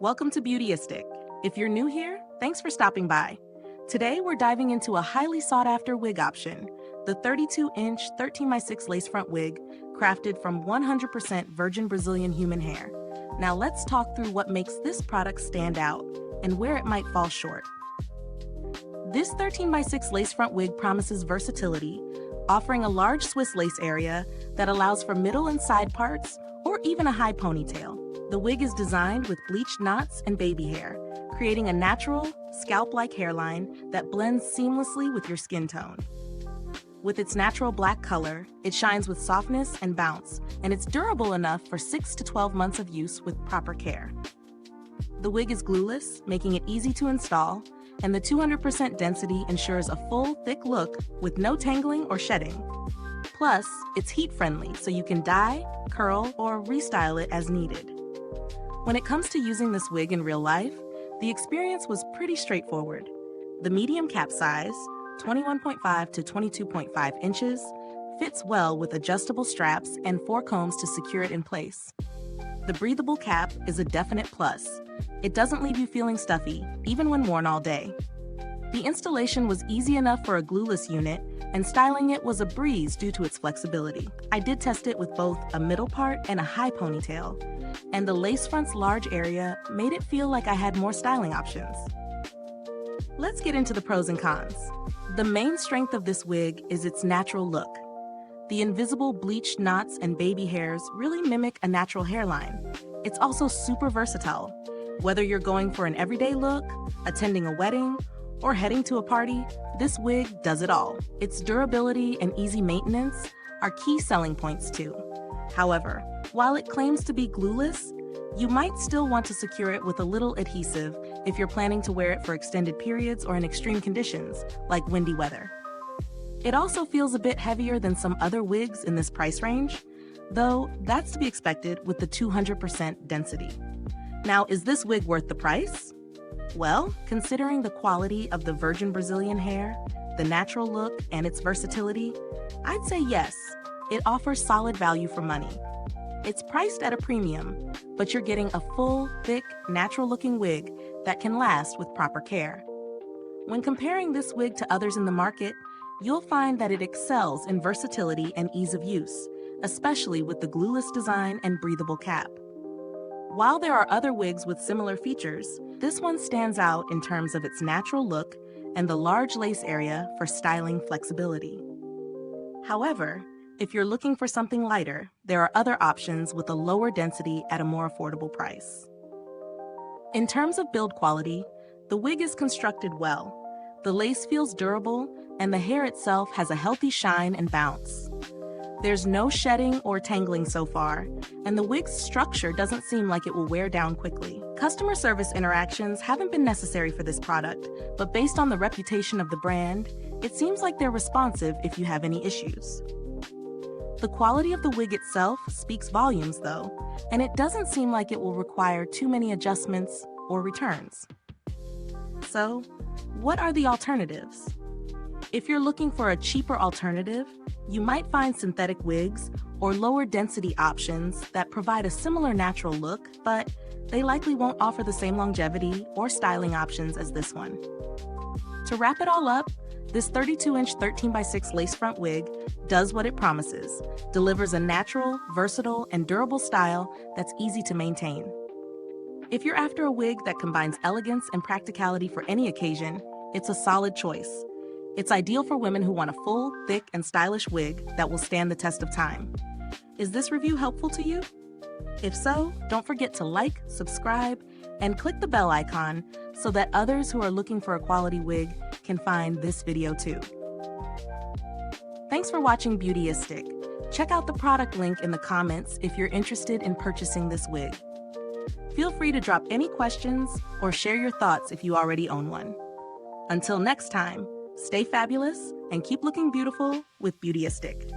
Welcome to Beautyistic. If you're new here, thanks for stopping by. Today we're diving into a highly sought-after wig option, the 32-inch 13x6 lace front wig, crafted from 100% virgin Brazilian human hair. Now let's talk through what makes this product stand out and where it might fall short. This 13x6 lace front wig promises versatility, offering a large Swiss lace area that allows for middle and side parts, or even a high ponytail. The wig is designed with bleached knots and baby hair, creating a natural, scalp-like hairline that blends seamlessly with your skin tone. With its natural black color, it shines with softness and bounce, and it's durable enough for 6 to 12 months of use with proper care. The wig is glueless, making it easy to install, and the 200% density ensures a full, thick look with no tangling or shedding. Plus, it's heat-friendly, so you can dye, curl, or restyle it as needed. When it comes to using this wig in real life, the experience was pretty straightforward. The medium cap size, 21.5 to 22.5 inches, fits well with adjustable straps and 4 combs to secure it in place. The breathable cap is a definite plus. It doesn't leave you feeling stuffy, even when worn all day. The installation was easy enough for a glueless unit, and styling it was a breeze due to its flexibility. I did test it with both a middle part and a high ponytail, and the lace front's large area made it feel like I had more styling options. Let's get into the pros and cons. The main strength of this wig is its natural look. The invisible bleached knots and baby hairs really mimic a natural hairline. It's also super versatile. Whether you're going for an everyday look, attending a wedding, or heading to a party, this wig does it all. Its durability and easy maintenance are key selling points too. However, while it claims to be glueless, you might still want to secure it with a little adhesive if you're planning to wear it for extended periods or in extreme conditions, like windy weather. It also feels a bit heavier than some other wigs in this price range, though that's to be expected with the 200% density. Now, is this wig worth the price? Well, considering the quality of the virgin Brazilian hair, the natural look, and its versatility, I'd say yes, it offers solid value for money. It's priced at a premium, but you're getting a full, thick, natural-looking wig that can last with proper care. When comparing this wig to others in the market, you'll find that it excels in versatility and ease of use, especially with the glueless design and breathable cap. While there are other wigs with similar features, this one stands out in terms of its natural look and the large lace area for styling flexibility. However, if you're looking for something lighter, there are other options with a lower density at a more affordable price. In terms of build quality, the wig is constructed well. The lace feels durable, and the hair itself has a healthy shine and bounce. There's no shedding or tangling so far, and the wig's structure doesn't seem like it will wear down quickly. Customer service interactions haven't been necessary for this product, but based on the reputation of the brand, it seems like they're responsive if you have any issues. The quality of the wig itself speaks volumes though, and it doesn't seem like it will require too many adjustments or returns. So, what are the alternatives? If you're looking for a cheaper alternative, you might find synthetic wigs or lower density options that provide a similar natural look, but they likely won't offer the same longevity or styling options as this one. To wrap it all up, this 32-inch 13x6 lace front wig does what it promises, delivers a natural, versatile, and durable style that's easy to maintain. If you're after a wig that combines elegance and practicality for any occasion, it's a solid choice. It's ideal for women who want a full, thick, and stylish wig that will stand the test of time. Is this review helpful to you? If so, don't forget to like, subscribe, and click the bell icon so that others who are looking for a quality wig can find this video too. Thanks for watching Beautyistic. Check out the product link in the comments if you're interested in purchasing this wig. Feel free to drop any questions or share your thoughts if you already own one. Until next time, stay fabulous and keep looking beautiful with Beautyistic.